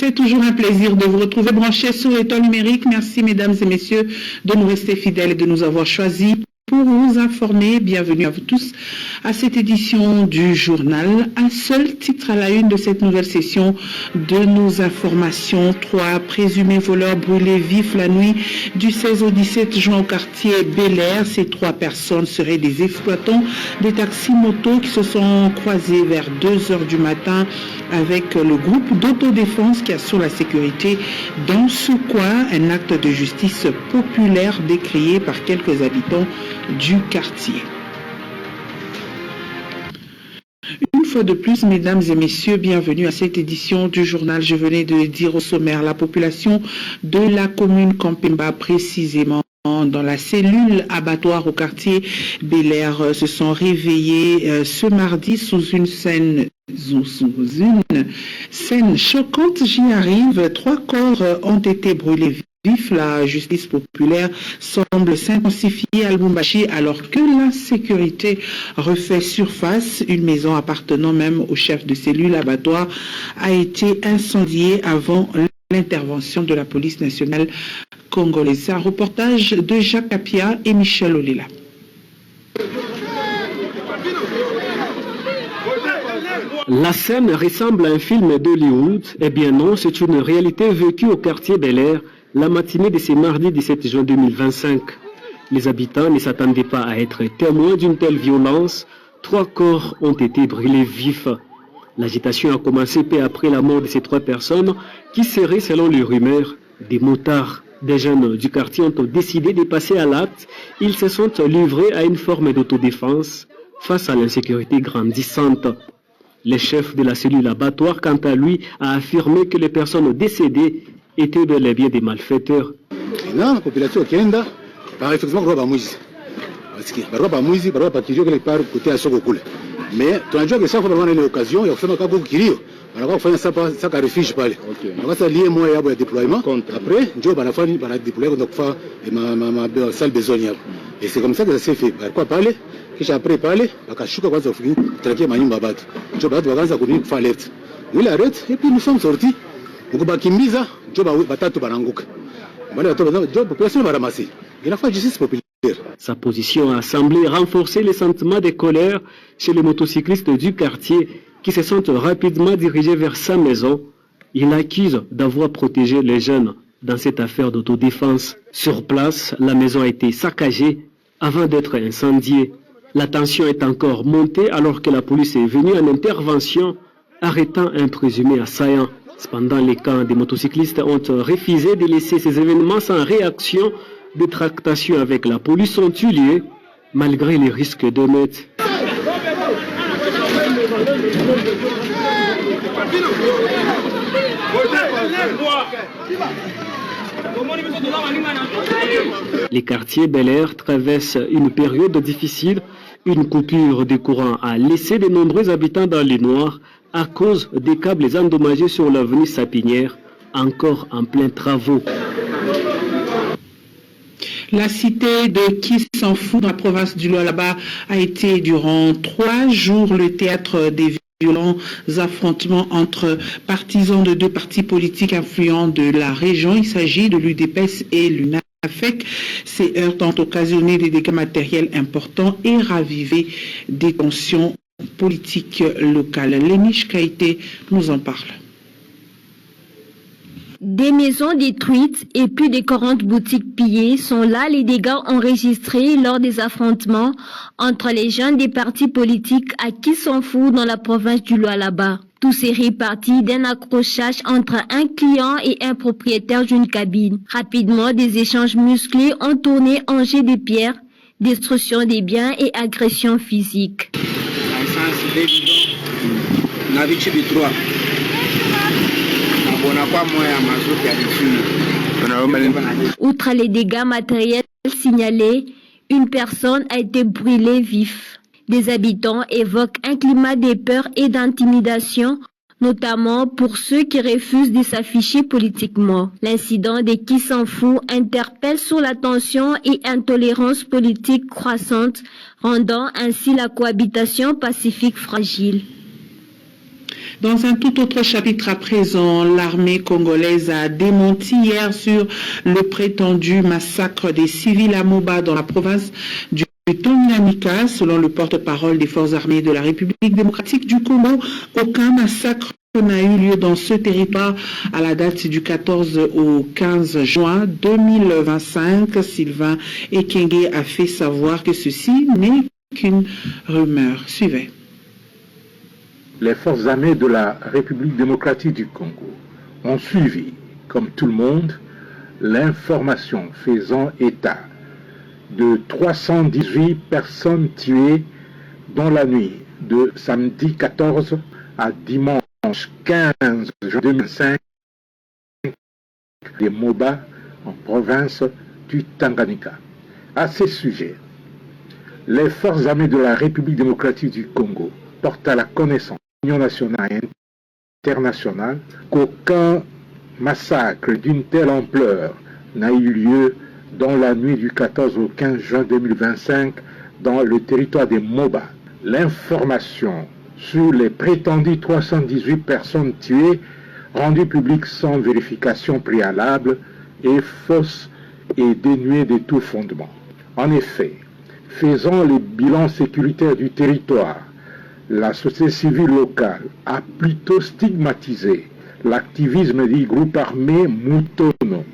C'est toujours un plaisir de vous retrouver branchés sur les temps numériques. Merci mesdames et messieurs de nous rester fidèles et de nous avoir choisis pour vous informer. Bienvenue à vous tous à cette édition du journal. Un seul titre à la une de cette nouvelle session de nos informations. 3 présumés voleurs brûlés vifs la nuit du 16 au 17 juin au quartier Bel-Air. Ces 3 personnes seraient des exploitants des taxis motos qui se sont croisés vers 2 heures du matin avec le groupe d'autodéfense qui assure la sécurité dans ce coin. Un acte de justice populaire décrié par quelques habitants du quartier. Une fois de plus, mesdames et messieurs, bienvenue à cette édition du journal. Je venais de dire au sommaire, la population de la commune Campemba, précisément dans la cellule abattoir au quartier Bel-Air, se sont réveillés ce mardi sous une scène choquante. J'y arrive. 3 corps ont été brûlés vifs. La justice populaire semble s'intensifier à Lubumbashi alors que la sécurité refait surface. Une maison appartenant même au chef de cellule abattoir a été incendiée avant l'intervention de la police nationale congolaise. Un reportage de Jacques Apia et Michel Olela. La scène ressemble à un film d'Hollywood. Eh bien non, c'est une réalité vécue au quartier Bel-Air la matinée de ce mardi 17 juin 2025. Les habitants ne s'attendaient pas à être témoins d'une telle violence. 3 corps ont été brûlés vifs. L'agitation a commencé peu après la mort de ces 3 personnes qui seraient, selon les rumeurs, des motards. Des jeunes du quartier ont décidé de passer à l'acte. Ils se sont livrés à une forme d'autodéfense face à l'insécurité grandissante. Le chef de la cellule abattoir, quant à lui, a affirmé que les personnes décédées étaient bel et bien des malfaiteurs. Non, la population Kenda, par effectivement, roba mouzi. Parce que roba mouzi, roba pakizio quelque part côté à Sokokule. Mais tunajua que chaque fois on a l'occasion, il y a fait un cas kilio. On va faire ça ça refuge pale. On va ça lier moi ya déploiement. Après, ndio banafanya bana déployer donc fa ma salle besoin. Et c'est comme ça que ça s'est fait. Pourquoi pale? Kisha après pale, bakashuka kwanza kufiki traquer manyumba batu. Ndio batu wakaanza kufa alert. Nous l'arrête et puis nous sommes sortis. Ukubakimbiza ndio batatu bananguka. Wale watu ndio population baramasi. Il a fait justice populaire. Sa position a semblé renforcer les sentiments de colère chez les motocyclistes du quartier qui se sont rapidement dirigés vers sa maison. Il accuse d'avoir protégé les jeunes dans cette affaire d'autodéfense. Sur place, la maison a été saccagée avant d'être incendiée. La tension est encore montée alors que la police est venue en intervention, arrêtant un présumé assaillant. Cependant, les camps des motocyclistes ont refusé de laisser ces événements sans réaction. Des tractations avec la police ont eu lieu, malgré les risques d'émeutes. Les quartiers Bel-Air traversent une période difficile. Une coupure de courant a laissé de nombreux habitants dans les noirs à cause des câbles endommagés sur l'avenue Sapinière, encore en plein travaux. La cité de Kissanfou dans la province du Lualaba a été durant 3 jours le théâtre des violents affrontements entre partisans de 2 partis politiques influents de la région. Il s'agit de l'UDPS et l'UNAFEC. Ces heurts ont occasionné des dégâts matériels importants et ravivé des tensions politiques locales. Léniche Kaïté nous en parle. Des maisons détruites et plus de 40 boutiques pillées sont là les dégâts enregistrés lors des affrontements entre les jeunes des partis politiques à Kissanfou dans la province du Lualaba. Tout s'est réparti d'un accrochage entre un client et un propriétaire d'une cabine. Rapidement, des échanges musclés ont tourné en jets de pierre, destruction des biens et agressions physiques. Outre les dégâts matériels signalés, une personne a été brûlée vif. Des habitants évoquent un climat de peur et d'intimidation, notamment pour ceux qui refusent de s'afficher politiquement. L'incident de Kissanfou interpelle sur la tension et intolérance politique croissante, rendant ainsi la cohabitation pacifique fragile. Dans un tout autre chapitre à présent, l'armée congolaise a démenti hier sur le prétendu massacre des civils à Moba dans la province du Tanganyika. Selon le porte-parole des forces armées de la République démocratique du Congo, aucun massacre n'a eu lieu dans ce territoire à la date du 14 au 15 juin 2025. Sylvain Ekenge a fait savoir que ceci n'est qu'une rumeur. Suivez. Les forces armées de la République démocratique du Congo ont suivi, comme tout le monde, l'information faisant état de 318 personnes tuées dans la nuit de samedi 14 à dimanche 15 juin 2005 des Moba en province du Tanganyika. À ce sujet, les forces armées de la République démocratique du Congo portent à la connaissance l'Union nationale et internationale qu'aucun massacre d'une telle ampleur n'a eu lieu dans la nuit du 14 au 15 juin 2025 dans le territoire des Moba. L'information sur les prétendues 318 personnes tuées, rendue publique sans vérification préalable, est fausse et dénuée de tout fondement. En effet, faisant le bilan sécuritaire du territoire, la société civile locale a plutôt stigmatisé l'activisme des groupes armés Mutono,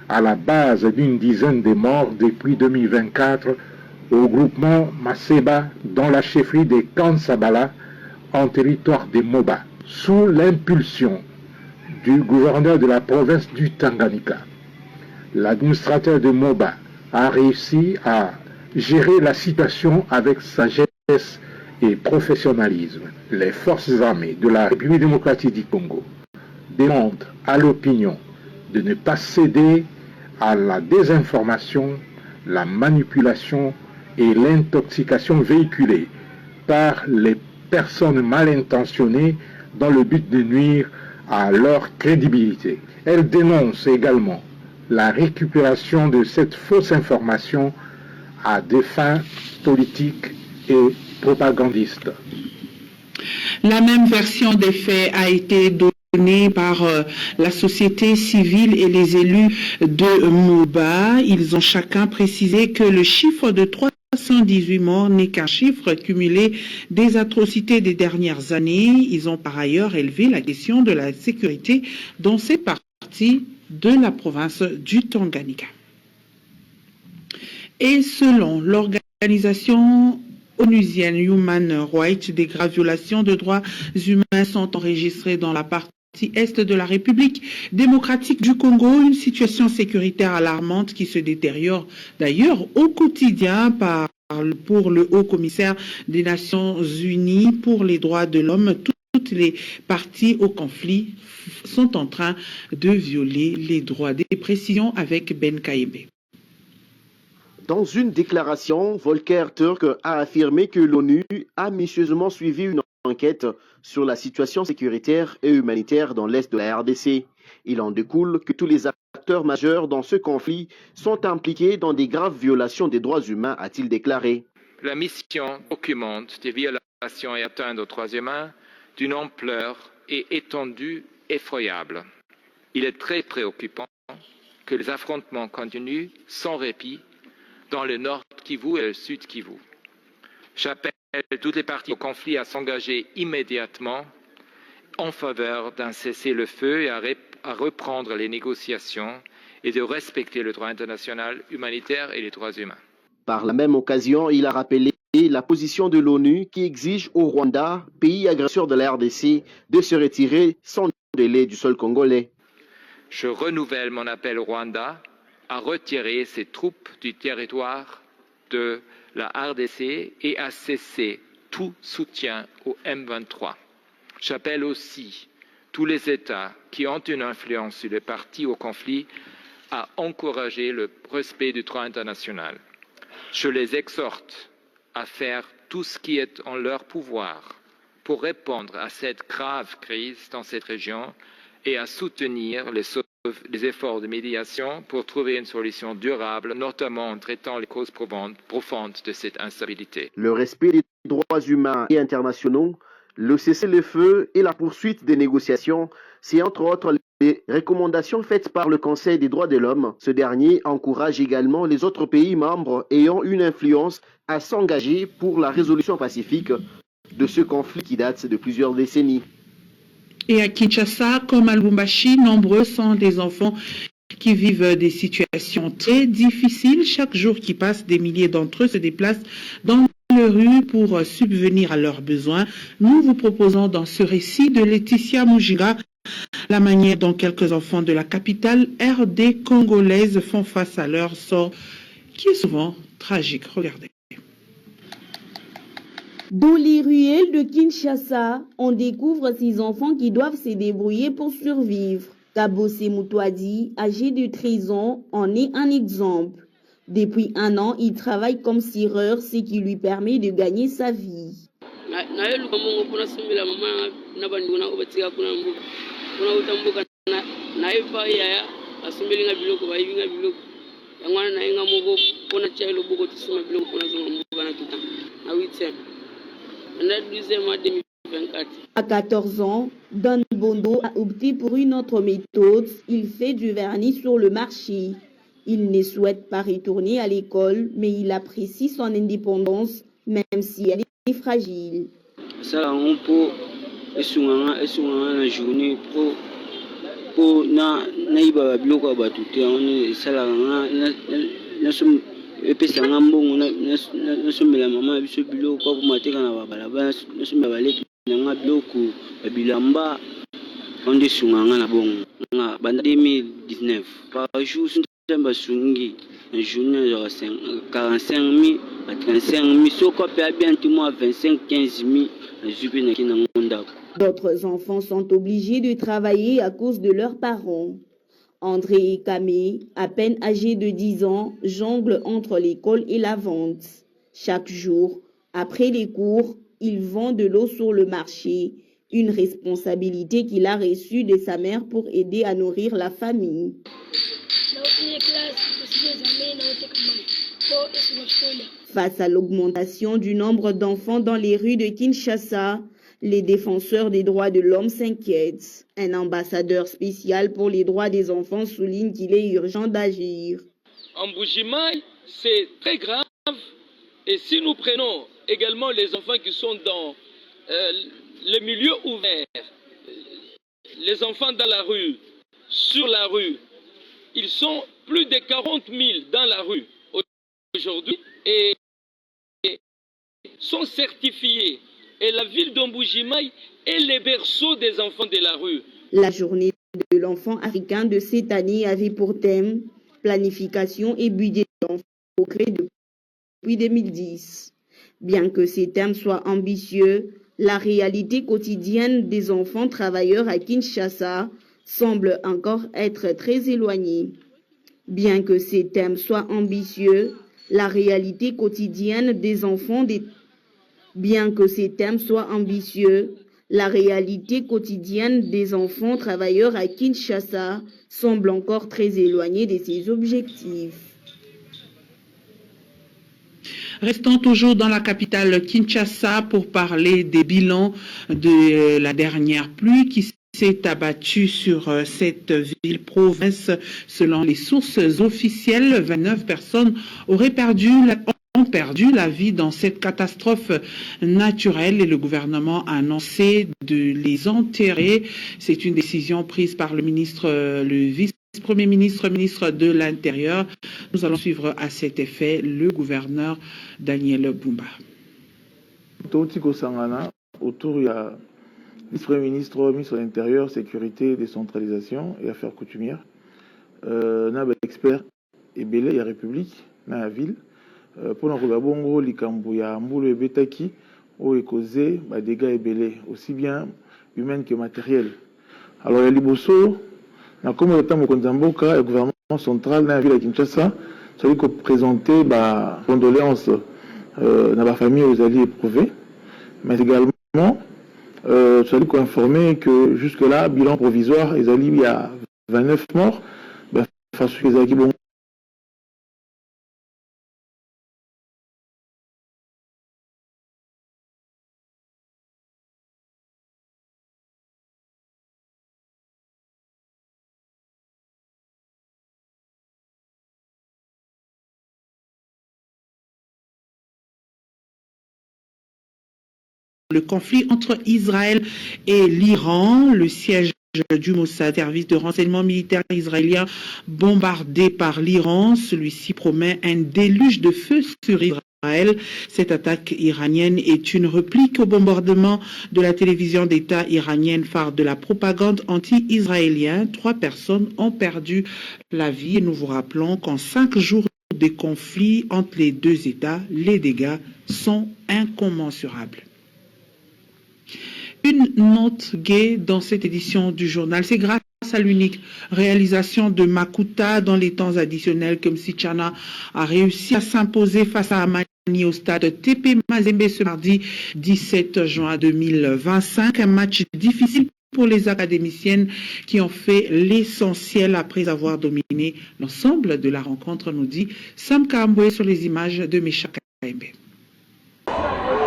à la base d'une dizaine de morts depuis 2024 au groupement Maseba dans la chefferie de Kansabala en territoire des Moba, sous l'impulsion du gouverneur de la province du Tanganyika. L'administrateur de Moba a réussi à gérer la situation avec sagesse et professionnalisme. Les forces armées de la République démocratique du Congo demandent à l'opinion de ne pas céder à la désinformation, la manipulation et l'intoxication véhiculées par les personnes mal intentionnées dans le but de nuire à leur crédibilité. Elle dénonce également la récupération de cette fausse information à des fins politiques et propagandistes. La même version des faits a été donnée par la société civile et les élus de Moba. Ils ont chacun précisé que le chiffre de 318 morts n'est qu'un chiffre cumulé des atrocités des dernières années. Ils ont par ailleurs élevé la question de la sécurité dans ces parties de la province du Tanganyika. Et selon l'organisation onusienne Human Rights, des graves violations de droits humains sont enregistrées dans la partie est de la République démocratique du Congo, une situation sécuritaire alarmante qui se détériore d'ailleurs au quotidien pour le haut commissaire des Nations Unies pour les droits de l'homme. Toutes les parties au conflit sont en train de violer les droits. Des précisions avec Ben Kaïbe. Dans une déclaration, Volker Turk a affirmé que l'ONU a minutieusement suivi une enquête sur la situation sécuritaire et humanitaire dans l'est de la RDC. Il en découle que tous les acteurs majeurs dans ce conflit sont impliqués dans des graves violations des droits humains, a-t-il déclaré. La mission documente des violations et atteintes aux droits humains d'une ampleur et étendue effroyable. Il est très préoccupant que les affrontements continuent sans répit dans le nord Kivu et le sud Kivu. J'appelle toutes les parties au conflit à s'engager immédiatement en faveur d'un cessez-le-feu et à reprendre les négociations et de respecter le droit international humanitaire et les droits humains. Par la même occasion, il a rappelé la position de l'ONU qui exige au Rwanda, pays agresseur de la RDC, de se retirer sans délai du sol congolais. Je renouvelle mon appel au Rwanda à retirer ses troupes du territoire de la RDC et à cesser tout soutien au M23. J'appelle aussi tous les États qui ont une influence sur les parties au conflit à encourager le respect du droit international. Je les exhorte à faire tout ce qui est en leur pouvoir pour répondre à cette grave crise dans cette région et à soutenir les efforts de médiation pour trouver une solution durable, notamment en traitant les causes profondes de cette instabilité. Le respect des droits humains et internationaux, Le cessez-le-feu et la poursuite des négociations, c'est entre autres les recommandations faites par le Conseil des droits de l'homme. Ce dernier encourage également les autres pays membres ayant une influence à s'engager pour la résolution pacifique de ce conflit qui date de plusieurs décennies. Et à Kinshasa, comme à Lubumbashi, nombreux sont des enfants qui vivent des situations très difficiles. Chaque jour qui passe, des milliers d'entre eux se déplacent dans les rues pour subvenir à leurs besoins. Nous vous proposons dans ce récit de Laetitia Mujiga la manière dont quelques enfants de la capitale RD congolaise font face à leur sort qui est souvent tragique. Regardez. Dans les ruelles de Kinshasa, on découvre ces enfants qui doivent se débrouiller pour survivre. Kabose Moutouadi, âgé de 13 ans, en est un exemple. Depuis un an, il travaille comme cireur, ce qui lui permet de gagner sa vie. À 14 ans, Dan Bondo a opté pour une autre méthode. Il fait du vernis sur le marché. Il ne souhaite pas retourner à l'école, mais il apprécie son indépendance, même si elle est fragile. Ça, on peut epesanga mbongo nasomela mama biso biloko akomateka na babalaba nasomela biloko babilamba onde esunganga na bongo banda 2019 par jour ntemba sungi na journée ya 45 000 à 35 000 soko pe bien tout mois 25 15 000 na jupe na kina ndako. D'autres enfants sont obligés de travailler à cause de leurs parents. André Kamé, à peine âgé de 10 ans, jongle entre l'école et la vente. Chaque jour, après les cours, il vend de l'eau sur le marché, une responsabilité qu'il a reçue de sa mère pour aider à nourrir la famille. Face à l'augmentation du nombre d'enfants dans les rues de Kinshasa, les défenseurs des droits de l'homme s'inquiètent. Un ambassadeur spécial pour les droits des enfants souligne qu'il est urgent d'agir. En Mbuji-Mayi, c'est très grave. Et si nous prenons également les enfants qui sont dans les milieux ouverts, les enfants dans la rue, sur la rue, ils sont plus de 40 000 dans la rue aujourd'hui et sont certifiés. Et la ville d'Mbuji-Mayi est le berceau des enfants de la rue. La journée de l'enfant africain de cette année avait pour thème planification et budget d'enfants créé depuis 2010. Bien que ces thèmes soient ambitieux, la réalité quotidienne des enfants travailleurs à Kinshasa semble encore être très éloignée. Bien que ces thèmes soient ambitieux, la réalité quotidienne des enfants travailleurs à Kinshasa semble encore très éloignée de ses objectifs. Restons toujours dans la capitale Kinshasa pour parler des bilans de la dernière pluie qui s'est abattue sur cette ville-province. Selon les sources officielles, 29 personnes auraient ont perdu la vie dans cette catastrophe naturelle et le gouvernement a annoncé de les enterrer. C'est une décision prise par le vice-premier ministre, ministre de l'Intérieur. Nous allons suivre à cet effet le gouverneur Daniel Bumba. Autour, il y a vice-premier ministre, ministre de l'Intérieur, Sécurité, Décentralisation et Affaires coutumières. N'a expert et belé, il y a République, dans la ville. Pour nous, bongo, likambu ya mbulu ebetaki, o causé des dégâts ébélés, aussi bien humains que matériels. Alors, il y a Liboso, comme le temps Mokonzamboka, le gouvernement central dans la ville de Kinshasa, ça veut dire présenter condoléances dans la famille aux alliés éprouvés, mais également, ça veut dire informer que jusque-là, bilan provisoire, il y a 29 morts, face aux le conflit entre Israël et l'Iran. Le siège du Mossad, service de renseignement militaire israélien, bombardé par l'Iran. Celui-ci promet un déluge de feu sur Israël. Cette attaque iranienne est une réplique au bombardement de la télévision d'État iranienne, phare de la propagande anti-israélienne. 3 personnes ont perdu la vie et nous vous rappelons qu'en 5 jours de conflit entre les 2 États, les dégâts sont incommensurables. Une note gaie dans cette édition du journal, c'est grâce à l'unique réalisation de Makuta dans les temps additionnels que Msichana a réussi à s'imposer face à Amani au stade TP Mazembe ce mardi 17 juin 2025. Un match difficile pour les académiciennes qui ont fait l'essentiel après avoir dominé l'ensemble de la rencontre, nous dit Sam Kambwe sur les images de Mesha Kaembe.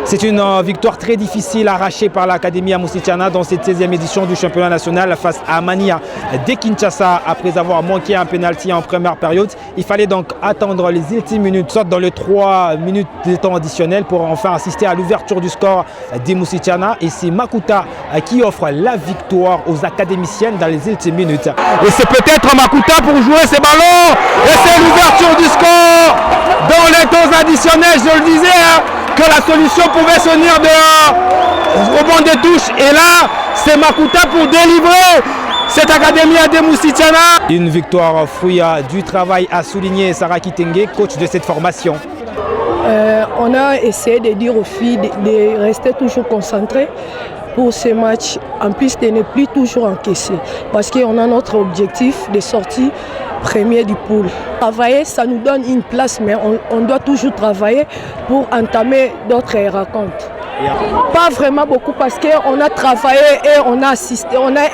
C'est une victoire très difficile arrachée par l'Académie Moussichana dans cette 16e édition du championnat national face à Amania de Kinshasa après avoir manqué un penalty en première période. Il fallait donc attendre les ultimes minutes, soit dans les 3 minutes de temps additionnel pour enfin assister à l'ouverture du score des Moussichana. Et c'est Makuta qui offre la victoire aux académiciennes dans les ultimes minutes. Et c'est peut-être Makuta pour jouer ces ballons. Et c'est l'ouverture du score dans les temps additionnels, je le disais. Que la solution pouvait se venir au banc des touches. Et là, c'est Makuta pour délivrer cette académie à Moussichana. Une victoire fruit du travail à souligner Sarah Kitenge, coach de cette formation. On a essayé de dire aux filles de rester toujours concentrées pour ces matchs, en plus de ne plus toujours encaisser. Parce qu'on a notre objectif de sortir premier du pool. Travailler, ça nous donne une place, mais on doit toujours travailler pour entamer d'autres rencontres. Pas vraiment beaucoup parce qu'on a travaillé et on a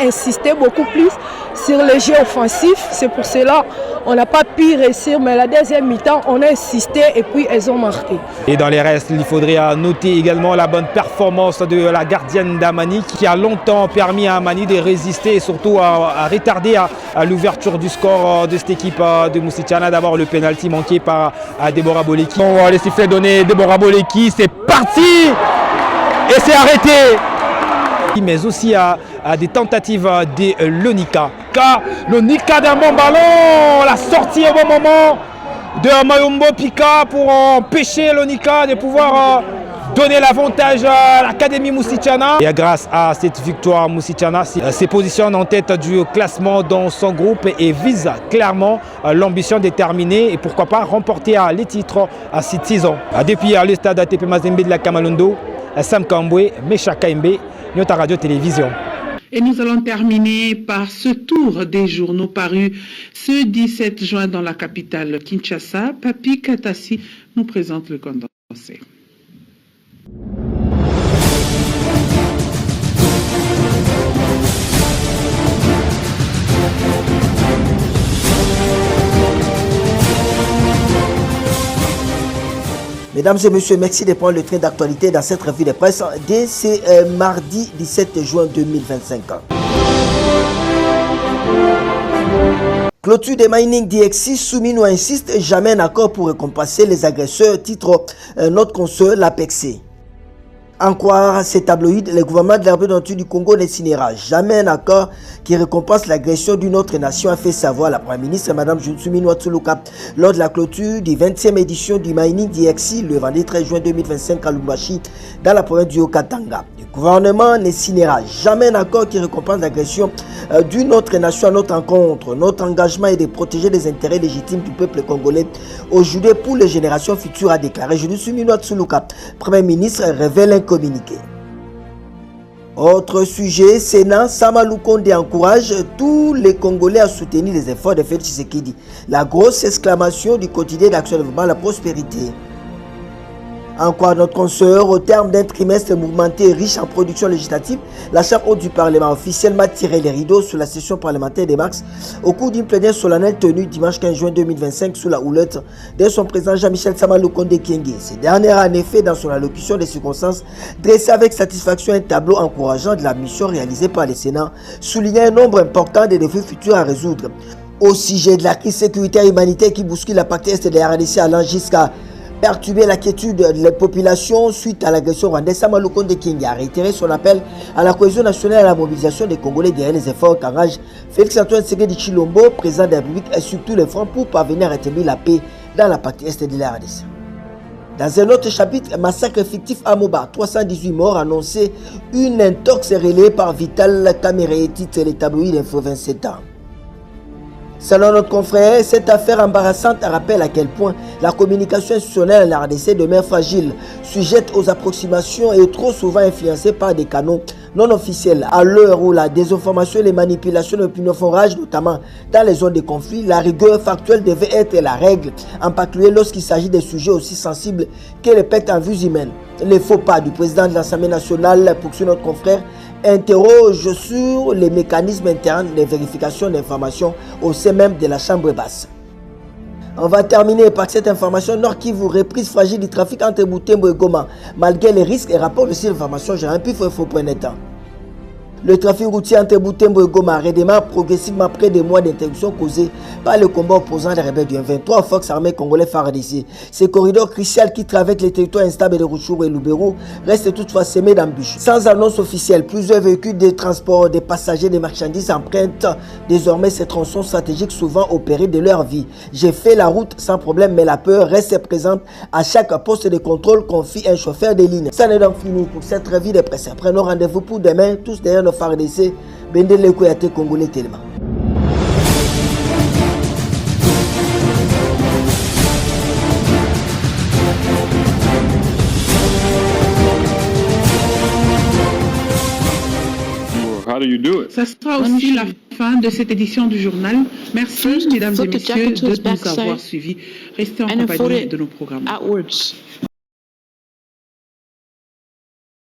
insisté beaucoup plus sur les jeux offensifs. C'est pour cela qu'on n'a pas pu réussir, mais la deuxième mi-temps, on a insisté et puis elles ont marqué. Et dans les restes, il faudrait noter également la bonne performance de la gardienne d'Amani qui a longtemps permis à Amani de résister et surtout à retarder à l'ouverture du score de cette équipe de Moussichana. D'abord le penalty manqué par Deborah Boleki. On va les sifflets donner Deborah Boleki, c'est parti! Et c'est arrêté. Mais aussi à des tentatives de Lonika. Lonika d'un bon ballon, la sortie au bon moment de Mayombo Pika pour empêcher Lonika de pouvoir donner l'avantage à l'Académie Moussichana. Et grâce à cette victoire, Moussichana se positionne en tête du classement dans son groupe et vise clairement l'ambition déterminée et pourquoi pas remporter les titres à cette saison. Depuis le stade ATP Mazembe de la Kamalondo, Sam Kambwe, Mesha Kaembe, notre radio-télévision. Et nous allons terminer par ce tour des journaux parus ce 17 juin dans la capitale Kinshasa. Papi Katassi nous présente le condensé. Mesdames et messieurs, merci de prendre le train d'actualité dans cette revue de presse dès ce mardi 17 juin 2025. Clôture des mining DXI, Soumino insiste, jamais un accord pour récompenser les agresseurs, titre notre consoeur l'APEXE. En croire ces tabloïds, le gouvernement de la République du Congo ne signera jamais un accord qui récompense l'agression d'une autre nation, a fait savoir la Première ministre Mme Soumino Tsuluka lors de la clôture du 20e édition du Mining DXI le vendredi 13 juin 2025 à Lubumbashi dans la province du Haut-Katanga. Le gouvernement ne signera jamais un accord qui récompense l'agression d'une autre nation à notre encontre. Notre engagement est de protéger les intérêts légitimes du peuple congolais aujourd'hui pour les générations futures, a déclaré Soumino Tsuluka. Premier ministre révèle un communiqué. Autre sujet, Sénat, Sama Lukonde encourage tous les Congolais à soutenir les efforts de Félix Tshisekedi. La grosse exclamation du quotidien d'Action Développement, la prospérité. Encore notre consoeur, au terme d'un trimestre mouvementé et riche en production législative, la Chambre haute du Parlement a officiellement tiré les rideaux sur la session parlementaire des mars au cours d'une plénière solennelle tenue dimanche 15 juin 2025 sous la houlette de son président Jean-Michel Sama Lukonde Kyenge. Ce dernier a en effet, dans son allocution des circonstances, dressé avec satisfaction un tableau encourageant de la mission réalisée par le Sénat, soulignant un nombre important de défis futurs à résoudre. Au sujet de la crise sécuritaire et humanitaire qui bouscule la partie est de la RDC allant jusqu'à Perturber l'inquiétude des populations suite à l'agression rwandaise, Samuel Konde King a réitéré son appel à la cohésion nationale et à la mobilisation des Congolais derrière les efforts qu'engage Félix-Antoine Tshisekedi Tshilombo, président de la République, et surtout les fronts pour parvenir à rétablir la paix dans la partie est de la RDC. Dans un autre chapitre, massacre fictif à Moba, 318 morts annoncés, une intox relayée par Vital Kamere, titre les tabloïds d'Info 27 ans. Selon notre confrère, cette affaire embarrassante rappelle à quel point la communication institutionnelle en RDC demeure fragile, sujette aux approximations et trop souvent influencée par des canaux non officiels. À l'heure où la désinformation et les manipulations d'opinion font rage, notamment dans les zones de conflit, la rigueur factuelle devait être la règle, en particulier lorsqu'il s'agit de sujets aussi sensibles que les pertes en vues humaines. Les faux pas du président de l'Assemblée nationale, poursuit notre confrère, interroge sur les mécanismes internes de vérification d'informations au sein même de la chambre basse. On va terminer par cette information. Nord Kivu, reprise fragile du trafic entre Butembo et Goma, malgré les risques et rapports de cette information. J'ai un peu info.net. Le trafic routier entre Butembo et Goma redémarre progressivement après des mois d'interruption causés par le combat opposant les rebelles du M23 aux forces armées congolais FARDC. Ces corridors cruciaux qui traversent les territoires instables de Rutshuru et Lubero restent toutefois semés d'embûches. Sans annonce officielle, plusieurs véhicules de transport des passagers des marchandises empruntent désormais ces tronçons stratégiques souvent au péril de leur vie. J'ai fait la route sans problème, mais la peur reste présente à chaque poste de contrôle, confie un chauffeur de ligne. Ça n'est donc fini pour cette revue de presse. Prenons rendez-vous pour demain, tous derrière nos FARDC, Bendele Kouyate Congolais tellement. Ça sera aussi la fin de cette édition du journal. Merci, mesdames et messieurs, de nous avoir suivis. Restez en compagnie de nos programmes.